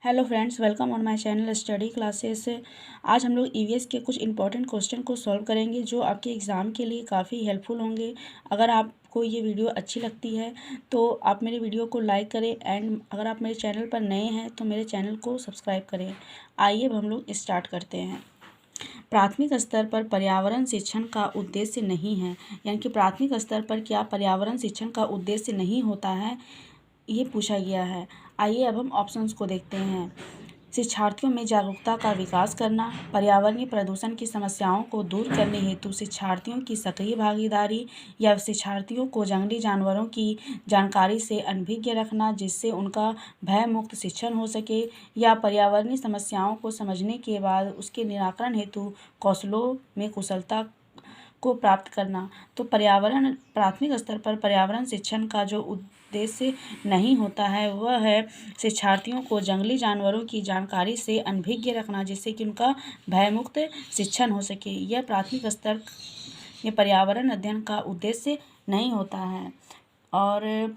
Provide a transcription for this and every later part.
Hello friends, welcome on my channel study classes. आज हम लोग ईवीएस के कुछ इंपॉर्टेंट क्वेश्चन को सॉल्व करेंगे जो आपके एग्ज़ाम के लिए काफ़ी हेल्पफुल होंगे। अगर आपको ये वीडियो अच्छी लगती है तो आप मेरे वीडियो को लाइक करें एंड अगर आप मेरे चैनल पर नए हैं तो मेरे चैनल को सब्सक्राइब करें। आइए अब हम लोग स्टार्ट करते हैं। प्राथमिक स्तर पर पर्यावरण शिक्षण का उद्देश्य नहीं है, यानी कि प्राथमिक स्तर पर क्या पर्यावरण शिक्षण का उद्देश्य नहीं होता है, ये पूछा गया है। आइए अब हम ऑप्शंस को देखते हैं। शिक्षार्थियों में जागरूकता का विकास करना, पर्यावरणीय प्रदूषण की समस्याओं को दूर करने हेतु शिक्षार्थियों की सक्रिय भागीदारी, या शिक्षार्थियों को जंगली जानवरों की जानकारी से अनभिज्ञ रखना जिससे उनका भय मुक्त शिक्षण हो सके, या पर्यावरणीय समस्याओं को समझने के बाद उसके निराकरण हेतु कौशलों में कुशलता को प्राप्त करना। तो प्राथमिक स्तर पर पर्यावरण शिक्षण का जो उद्देश्य नहीं होता है वह है शिक्षार्थियों को जंगली जानवरों की जानकारी से अनभिज्ञ रखना जिससे कि उनका भयमुक्त शिक्षण हो सके। यह प्राथमिक स्तर में पर्यावरण अध्ययन का उद्देश्य नहीं होता है। और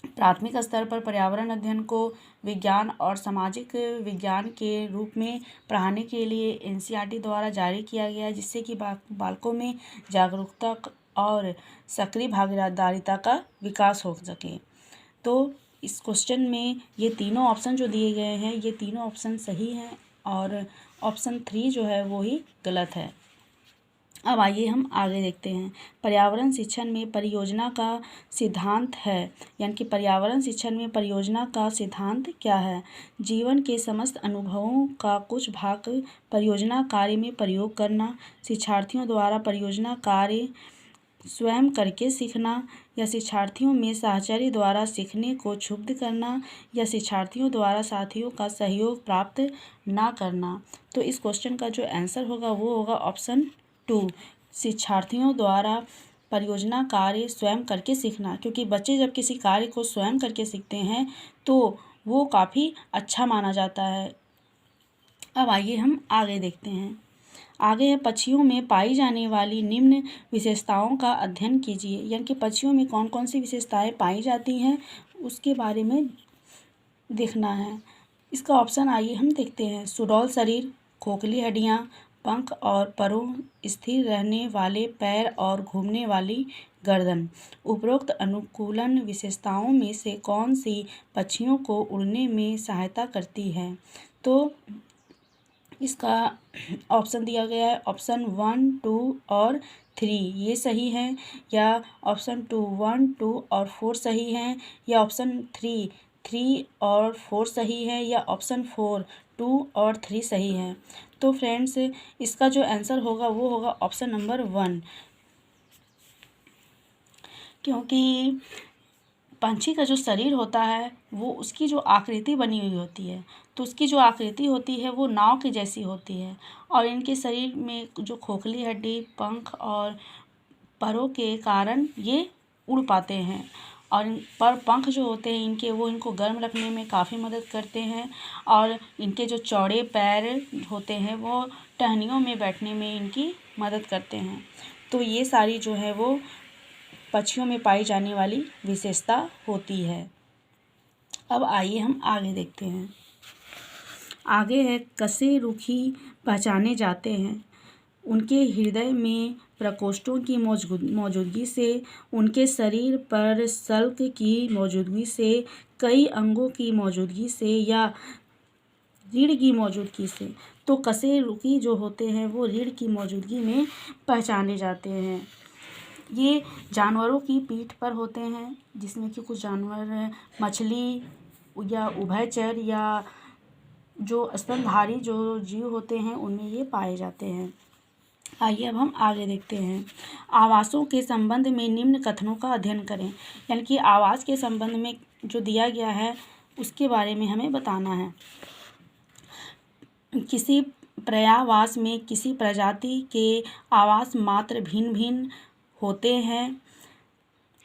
प्राथमिक स्तर पर पर्यावरण अध्ययन को विज्ञान और सामाजिक विज्ञान के रूप में पढ़ाने के लिए एनसीईआरटी द्वारा जारी किया गया है, जिससे कि बालकों में जागरूकता और सक्रिय भागीदारिता का विकास हो सके। तो इस क्वेश्चन में ये तीनों ऑप्शन जो दिए गए हैं ये तीनों ऑप्शन सही हैं और ऑप्शन 3 जो है वो ही गलत है। अब आइए हम आगे देखते हैं। पर्यावरण शिक्षण में परियोजना का सिद्धांत है, यानी कि पर्यावरण शिक्षण में परियोजना का सिद्धांत क्या है। जीवन के समस्त अनुभवों का कुछ भाग परियोजना कार्य में प्रयोग करना, शिक्षार्थियों द्वारा परियोजना कार्य स्वयं करके सीखना, या शिक्षार्थियों में साहचर्य द्वारा सीखने को क्षुब्ध करना, या शिक्षार्थियों द्वारा साथियों का सहयोग प्राप्त ना करना। तो इस क्वेश्चन का जो आंसर होगा वो होगा ऑप्शन 2, शिक्षार्थियों द्वारा परियोजना कार्य स्वयं करके सीखना, क्योंकि बच्चे जब किसी कार्य को स्वयं करके सीखते हैं तो वो काफ़ी अच्छा माना जाता है। अब आइए हम आगे देखते हैं। आगे है पक्षियों में पाई जाने वाली निम्न विशेषताओं का अध्ययन कीजिए, यानी कि पक्षियों में कौन कौन सी विशेषताएं पाई जाती हैं उसके बारे में देखना है। इसका ऑप्शन आइए हम देखते हैं। सुडौल शरीर, खोखली हड्डियाँ, पंख और परों, स्थिर रहने वाले पैर और घूमने वाली गर्दन। उपरोक्त अनुकूलन विशेषताओं में से कौन सी पक्षियों को उड़ने में सहायता करती है। तो इसका ऑप्शन दिया गया है ऑप्शन 1, 2 और 3 ये सही है, या ऑप्शन 2 1, 2 और 4 सही हैं, या ऑप्शन 3 3 और 4 सही है, या ऑप्शन 4 2 और 3 सही है। तो फ्रेंड्स इसका जो आंसर होगा वो होगा ऑप्शन नंबर 1, क्योंकि पंछी का जो शरीर होता है वो उसकी जो आकृति बनी हुई होती है, तो उसकी जो आकृति होती है वो नाव की जैसी होती है, और इनके शरीर में जो खोखली हड्डी, पंख और परों के कारण ये उड़ पाते हैं। और पर पंख जो होते हैं इनके वो इनको गर्म रखने में काफ़ी मदद करते हैं, और इनके जो चौड़े पैर होते हैं वो टहनियों में बैठने में इनकी मदद करते हैं। तो ये सारी जो है वो पक्षियों में पाई जाने वाली विशेषता होती है। अब आइए हम आगे देखते हैं। आगे है कसे रुखी पहचाने जाते हैं। उनके हृदय में प्रकोष्ठों की मौजूदगी से, उनके शरीर पर शल्क की मौजूदगी से, कई अंगों की मौजूदगी से, या रीढ़ की मौजूदगी से। तो कसे रुखी जो होते हैं वो रीढ़ की मौजूदगी में पहचाने जाते हैं। ये जानवरों की पीठ पर होते हैं, जिसमें कि कुछ जानवर मछली या उभयचर या जो स्तनधारी जो जीव होते हैं उनमें ये पाए जाते हैं। आइए अब हम आगे देखते हैं। आवासों के संबंध में निम्न कथनों का अध्ययन करें, यानी कि आवास के संबंध में जो दिया गया है उसके बारे में हमें बताना है। किसी पर्यावास में किसी प्रजाति के आवास मात्र भिन्न भिन्न होते हैं।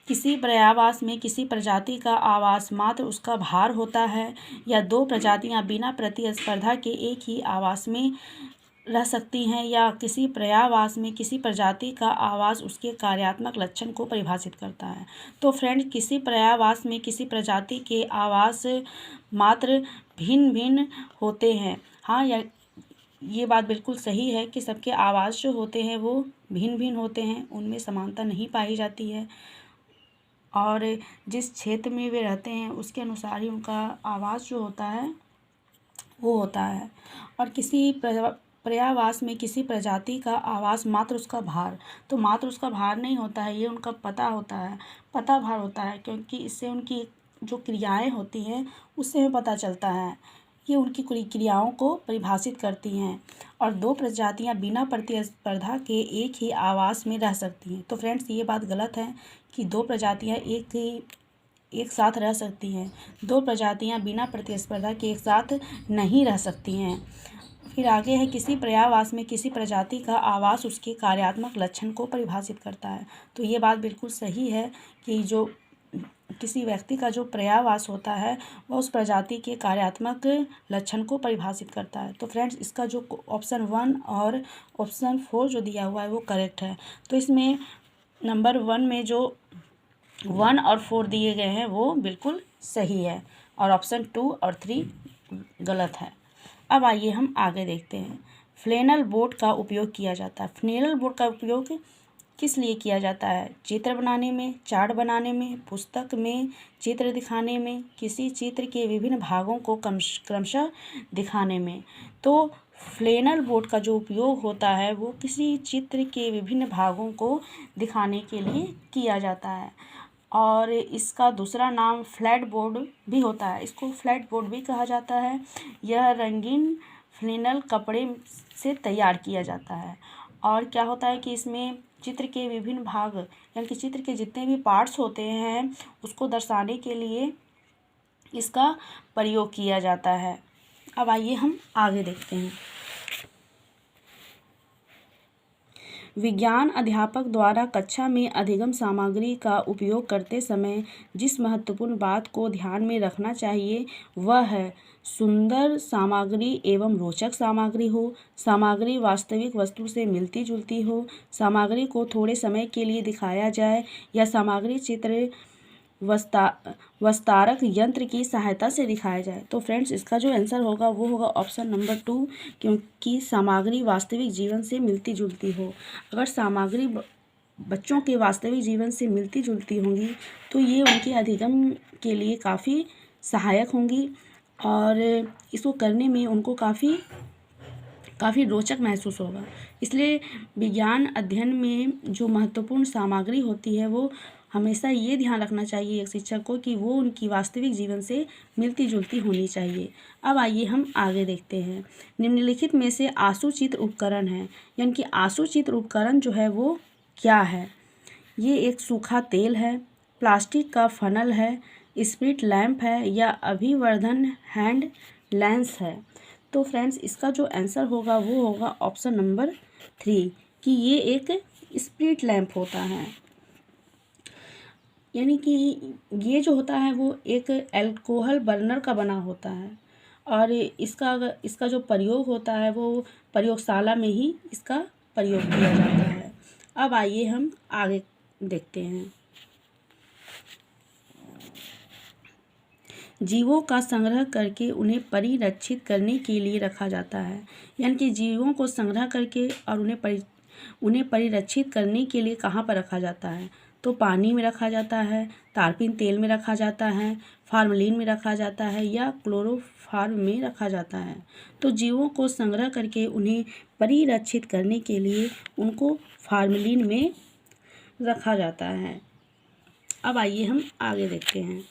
किसी पर्यावास में किसी प्रजाति का आवास मात्र उसका भार होता है, या दो प्रजातियां बिना प्रतिस्पर्धा के एक ही आवास में रह सकती हैं या किसी पर्यायवाची में किसी प्रजाति का आवास उसके कार्यात्मक लक्षण को परिभाषित करता है। तो फ्रेंड्स, किसी पर्यायवाची में किसी प्रजाति के आवास मात्र भिन्न भिन्न होते हैं। हाँ, ये बात बिल्कुल सही है कि सबके आवास जो होते हैं वो भिन्न भिन्न होते हैं, उनमें समानता नहीं पाई जाती है और जिस क्षेत्र में वे रहते हैं उसके अनुसार ही उनका आवास जो होता है वो होता है। और किसी पर्यायवाची में किसी प्रजाति का आवास मात्र उसका भार, तो मात्र उसका भार नहीं होता है, ये उनका पता होता है, पता भार होता है, क्योंकि इससे उनकी जो क्रियाएं होती हैं उससे हमें पता चलता है। ये उनकी क्रियाओं को परिभाषित करती हैं। और दो प्रजातियां बिना प्रतिस्पर्धा के एक ही आवास में रह सकती हैं। तो फ्रेंड्स, ये बात गलत है कि दो प्रजातियां एक साथ रह सकती हैं। दो प्रजातियां बिना प्रतिस्पर्धा के एक साथ नहीं रह सकती हैं। फिर आगे है, किसी पर्यायवाची में किसी प्रजाति का आवास उसके कार्यात्मक लक्षण को परिभाषित करता है। तो ये बात बिल्कुल सही है कि जो किसी व्यक्ति का जो पर्यायवास होता है वह उस प्रजाति के कार्यात्मक लक्षण को परिभाषित करता है। तो फ्रेंड्स, इसका जो ऑप्शन 1 और ऑप्शन 4 जो दिया हुआ है वो करेक्ट है। तो इसमें नंबर 1 में जो 1 और 4 दिए गए हैं वो बिल्कुल सही है और ऑप्शन 2 और 3 गलत है। अब आइए हम आगे देखते हैं। फ्लेनल बोर्ड का उपयोग किया जाता है। फ्लेनल बोर्ड का उपयोग किस लिए किया जाता है? चित्र बनाने में, चार्ट बनाने में, पुस्तक में चित्र दिखाने में, किसी चित्र के विभिन्न भागों को क्रमशः दिखाने में। तो फ्लेनल बोर्ड का जो उपयोग होता है वो किसी चित्र के विभिन्न भागों को दिखाने के लिए किया जाता है। और इसका दूसरा नाम फ्लैट बोर्ड भी होता है, इसको फ्लैट बोर्ड भी कहा जाता है। यह रंगीन फ्लेनल कपड़े से तैयार किया जाता है। और क्या होता है कि इसमें चित्र के विभिन्न भाग यानी कि चित्र के जितने भी पार्ट्स होते हैं उसको दर्शाने के लिए इसका प्रयोग किया जाता है। अब आइए हम आगे देखते हैं। विज्ञान अध्यापक द्वारा कक्षा में अधिगम सामग्री का उपयोग करते समय जिस महत्वपूर्ण बात को ध्यान में रखना चाहिए वह है सुंदर सामग्री एवं रोचक सामग्री हो, सामग्री वास्तविक वस्तु से मिलती जुलती हो, सामग्री को थोड़े समय के लिए दिखाया जाए या सामग्री चित्र विस्तारक यंत्र की सहायता से दिखाया जाए। तो फ्रेंड्स, इसका जो आंसर होगा वो होगा ऑप्शन नंबर 2, क्योंकि सामग्री वास्तविक जीवन से मिलती जुलती हो। अगर सामग्री बच्चों के वास्तविक जीवन से मिलती जुलती होंगी तो ये उनके अधिगम के लिए काफ़ी सहायक होंगी और इसको करने में उनको काफ़ी रोचक महसूस होगा। इसलिए विज्ञान अध्ययन में जो महत्वपूर्ण सामग्री होती है वो हमेशा ये ध्यान रखना चाहिए एक शिक्षक को कि वो उनकी वास्तविक जीवन से मिलती जुलती होनी चाहिए। अब आइए हम आगे देखते हैं। निम्नलिखित में से आसुचित्र उपकरण है, यानी कि आसुचित्र उपकरण जो है वो क्या है? ये एक सूखा तेल है, प्लास्टिक का फनल है, स्प्रिट लैंप है या अभिवर्धन हैंड लेंस है। तो फ्रेंड्स, इसका जो आंसर होगा वो होगा ऑप्शन नंबर 3 कि ये एक स्प्रिट लैंप होता है। यानी कि ये जो होता है वो एक अल्कोहल बर्नर का बना होता है और इसका जो प्रयोग होता है वो प्रयोगशाला में ही इसका प्रयोग किया जाता है। अब आइए हम आगे देखते हैं। जीवों का संग्रह करके उन्हें परिरक्षित करने के लिए रखा जाता है। यानी कि जीवों को संग्रह करके और उन्हें परिरक्षित करने के लिए कहाँ पर रखा जाता है? तो पानी में रखा जाता है, तारपीन तेल में रखा जाता है, फार्मलिन में रखा जाता है या क्लोरोफॉर्म में रखा जाता है। तो जीवों को संग्रह करके उन्हें परिरक्षित करने के लिए उनको फार्मलिन में रखा जाता है। अब आइए हम आगे देखते हैं।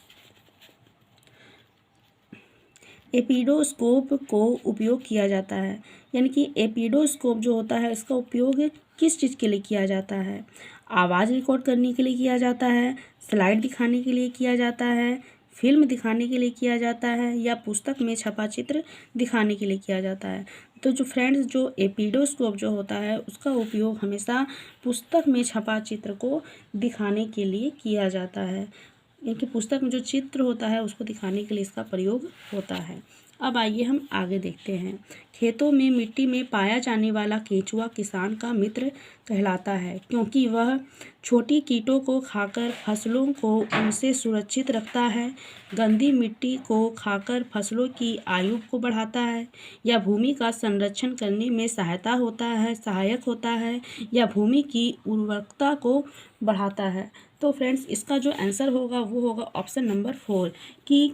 एपिडोस्कोप को उपयोग किया जाता है। यानी कि एपिडोस्कोप जो होता है इसका उपयोग किस चीज़ के लिए किया जाता है? आवाज़ रिकॉर्ड करने के लिए किया जाता है, स्लाइड दिखाने के लिए किया जाता है, फिल्म दिखाने के लिए किया जाता है या पुस्तक में छपा चित्र दिखाने के लिए किया जाता है। तो जो फ्रेंड्स, जो एपिडोस्कोप जो होता है उसका उपयोग हमेशा पुस्तक में छपा चित्र को दिखाने के लिए किया जाता है। यानी कि पुस्तक में जो चित्र होता है उसको दिखाने के लिए इसका प्रयोग होता है। अब आइए हम आगे देखते हैं। खेतों में मिट्टी में पाया जाने वाला केंचुआ किसान का मित्र कहलाता है, क्योंकि वह छोटी कीटों को खाकर फसलों को उनसे सुरक्षित रखता है, गंदी मिट्टी को खाकर फसलों की आयु को बढ़ाता है, या भूमि का संरक्षण करने में सहायक होता है, या भूमि की उर्वरकता को बढ़ाता है। तो फ्रेंड्स, इसका जो आंसर होगा वो होगा ऑप्शन नंबर 4 कि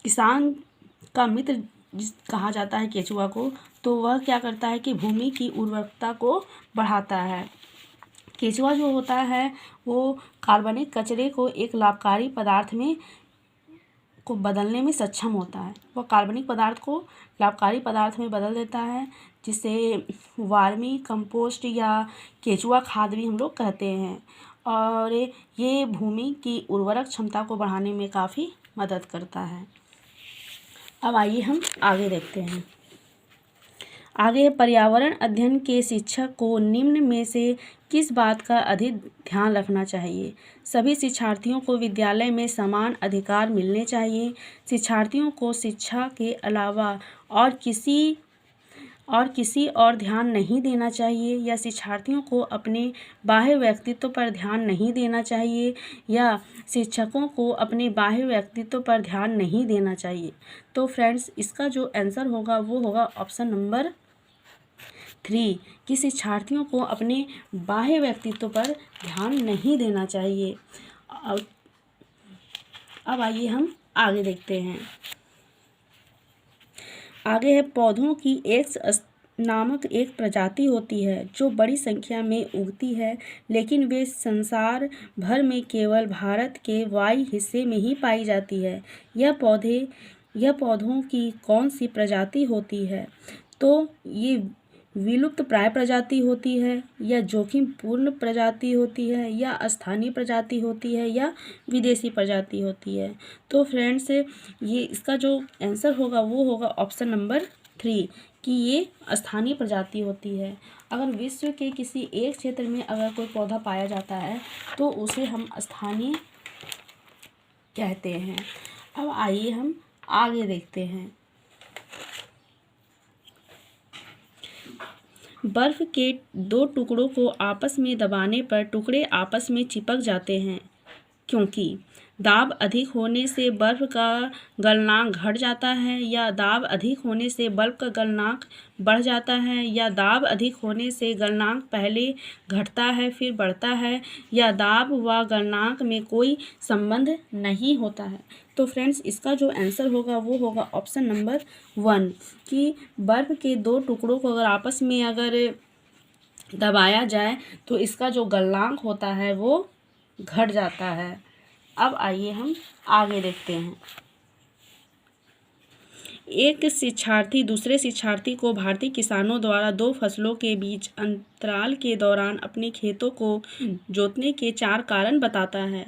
किसान का मित्र कहा जाता है केंचुआ को, तो वह क्या करता है कि भूमि की उर्वरकता को बढ़ाता है। केंचुआ जो होता है वो कार्बनिक कचरे को एक लाभकारी पदार्थ में को बदलने में सक्षम होता है। वह कार्बनिक पदार्थ को लाभकारी पदार्थ में बदल देता है, जिसे वार्मी कंपोस्ट या केंचुआ खाद भी हम लोग कहते हैं, और ये भूमि की उर्वरक क्षमता को बढ़ाने में काफ़ी मदद करता है। अब आइए हम आगे देखते हैं। आगे, पर्यावरण अध्ययन के शिक्षक को निम्न में से किस बात का अधिक ध्यान रखना चाहिए? सभी शिक्षार्थियों को विद्यालय में समान अधिकार मिलने चाहिए। शिक्षार्थियों को शिक्षा के अलावा और किसी और ध्यान नहीं देना चाहिए, या शिक्षार्थियों को अपने बाह्य व्यक्तित्व पर ध्यान नहीं देना चाहिए, या शिक्षकों को अपने बाह्य व्यक्तित्व पर ध्यान नहीं देना चाहिए। तो फ्रेंड्स, इसका जो आंसर होगा वो होगा ऑप्शन नंबर 3 कि शिक्षार्थियों को अपने बाह्य व्यक्तित्व पर ध्यान नहीं देना चाहिए। अब आइए हम आगे देखते हैं। आगे है, पौधों की एक्स नामक एक प्रजाति होती है जो बड़ी संख्या में उगती है, लेकिन वे संसार भर में केवल भारत के वायु हिस्से में ही पाई जाती है। यह पौधों की कौन सी प्रजाति होती है? तो ये विलुप्त प्राय प्रजाति होती है, या जोखिम पूर्ण प्रजाति होती है, या स्थानीय प्रजाति होती है, या विदेशी प्रजाति होती है। तो फ्रेंड्स, ये इसका जो आंसर होगा वो होगा ऑप्शन नंबर 3 कि ये स्थानीय प्रजाति होती है। अगर विश्व के किसी एक क्षेत्र में अगर कोई पौधा पाया जाता है तो उसे हम स्थानीय कहते हैं। अब आइए हम आगे देखते हैं। बर्फ के 2 टुकड़ों को आपस में दबाने पर टुकड़े आपस में चिपक जाते हैं, क्योंकि दाब अधिक होने से बर्फ का गलनांक घट जाता है, या दाब अधिक होने से बर्फ का गलनांक बढ़ जाता है, या दाब अधिक होने से गलनांक पहले घटता है फिर बढ़ता है, या दाब व गलनांक में कोई संबंध नहीं होता है। तो फ्रेंड्स, इसका जो आंसर होगा वो होगा ऑप्शन नंबर 1 कि बर्फ के 2 टुकड़ों को अगर आपस में अगर दबाया जाए तो इसका जो गलनांक होता है वो घट जाता है। अब आइए हम आगे देखते हैं। एक शिक्षार्थी दूसरे शिक्षार्थी को भारतीय किसानों द्वारा 2 फसलों के बीच अंतराल के दौरान अपने खेतों को जोतने के 4 कारण बताता है।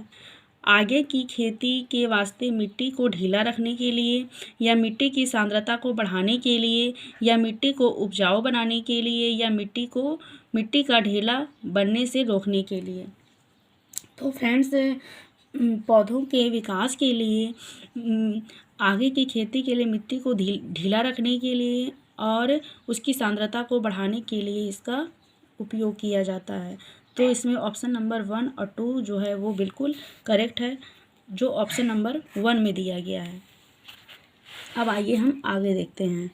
आगे की खेती के वास्ते मिट्टी को ढीला रखने के लिए, या मिट्टी की सांद्रता को बढ़ाने के लिए, या मिट्टी को उपजाऊ बनाने के लिए, या मिट्टी का ढीला बनने से रोकने के लिए। तो फ्रेंड्स, पौधों के विकास के लिए आगे की खेती के लिए मिट्टी को ढीला रखने के लिए और उसकी सांद्रता को बढ़ाने के लिए इसका उपयोग किया जाता है। तो इसमें ऑप्शन नंबर 1 और 2 जो है वो बिल्कुल करेक्ट है, जो ऑप्शन नंबर 1 में दिया गया है। अब आइए हम आगे देखते हैं।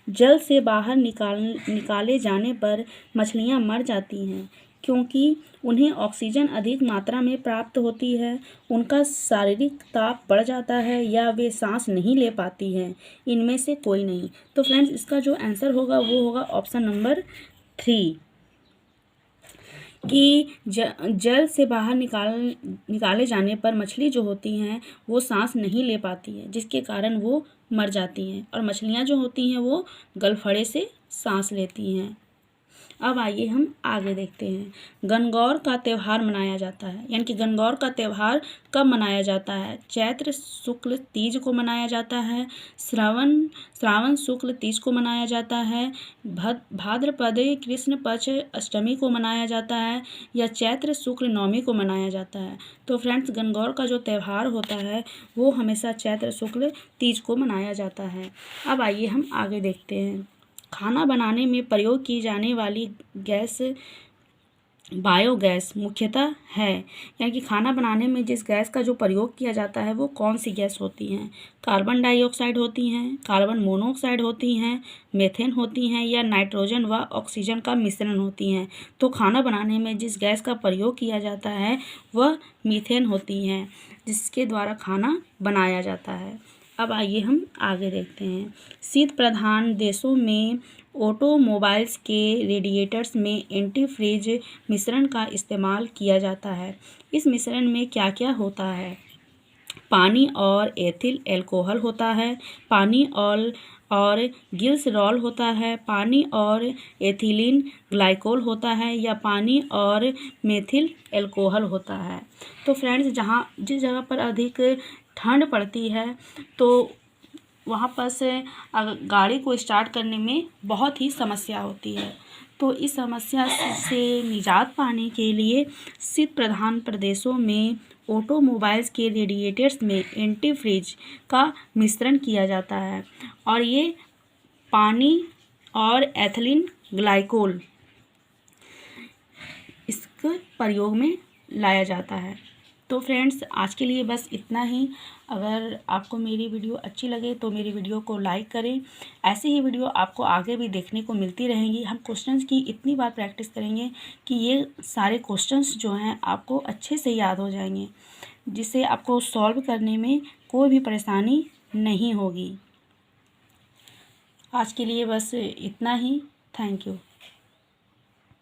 जल से बाहर निकाले जाने पर मछलियां मर जाती हैं, क्योंकि उन्हें ऑक्सीजन अधिक मात्रा में प्राप्त होती है, उनका शारीरिक ताप बढ़ जाता है, या वे सांस नहीं ले पाती हैं। इनमें से कोई नहीं। तो फ्रेंड्स, इसका जो आंसर होगा वो होगा ऑप्शन नंबर 3 कि जल से बाहर निकाले जाने पर मछली जो होती हैं वो सांस नहीं ले पाती है, जिसके कारण वो मर जाती हैं, और मछलियाँ जो होती हैं वो गलफड़े से सांस लेती हैं। अब आइए हम आगे देखते हैं। गणगौर का त्यौहार मनाया जाता है, यानी कि गणगौर का त्यौहार कब मनाया जाता है? चैत्र शुक्ल तीज को मनाया जाता है, श्रावण शुक्ल तीज को मनाया जाता है, भाद्रपद कृष्ण पक्ष अष्टमी को मनाया जाता है, या चैत्र शुक्ल नवमी को मनाया जाता है। तो फ्रेंड्स, गणगौर का जो त्यौहार होता है वो हमेशा चैत्र शुक्ल तीज को मनाया जाता है। अब आइए हम आगे देखते हैं। खाना बनाने में प्रयोग की जाने वाली गैस बायोगैस मुख्यतः है, यानी कि खाना बनाने में जिस गैस का जो प्रयोग किया जाता है वो कौन सी गैस होती हैं? कार्बन डाइऑक्साइड होती हैं, कार्बन मोनोऑक्साइड होती हैं, मीथेन होती हैं, या नाइट्रोजन व ऑक्सीजन का मिश्रण होती हैं। तो खाना बनाने में जिस गैस का प्रयोग किया जाता है वह मीथेन होती हैं, जिसके द्वारा खाना बनाया जाता है। अब आइए हम आगे देखते हैं। शीत प्रधान देशों में ऑटोमोबाइल्स के रेडिएटर्स में एंटीफ्रीज मिश्रण का इस्तेमाल किया जाता है। इस मिश्रण में क्या क्या होता है? पानी और एथिल एल्कोहल होता है, पानी और ग्लिसरॉल होता है, पानी और एथिलीन ग्लाइकोल होता है, या पानी और मेथिल एल्कोहल होता है। तो फ्रेंड्स, जिस जगह पर अधिक ठंड पड़ती है तो वहाँ पर से गाड़ी को स्टार्ट करने में बहुत ही समस्या होती है। तो इस समस्या से निजात पाने के लिए शीत प्रधान प्रदेशों में ऑटोमोबाइल्स के रेडिएटर्स में एंटीफ्रीज का मिश्रण किया जाता है, और ये पानी और एथिलीन ग्लाइकोल इसके प्रयोग में लाया जाता है। तो फ्रेंड्स, आज के लिए बस इतना ही। अगर आपको मेरी वीडियो अच्छी लगे तो मेरी वीडियो को लाइक करें। ऐसे ही वीडियो आपको आगे भी देखने को मिलती रहेंगी। हम क्वेश्चंस की इतनी बार प्रैक्टिस करेंगे कि ये सारे क्वेश्चंस जो हैं आपको अच्छे से याद हो जाएंगे, जिससे आपको सॉल्व करने में कोई भी परेशानी नहीं होगी। आज के लिए बस इतना ही। Thank you.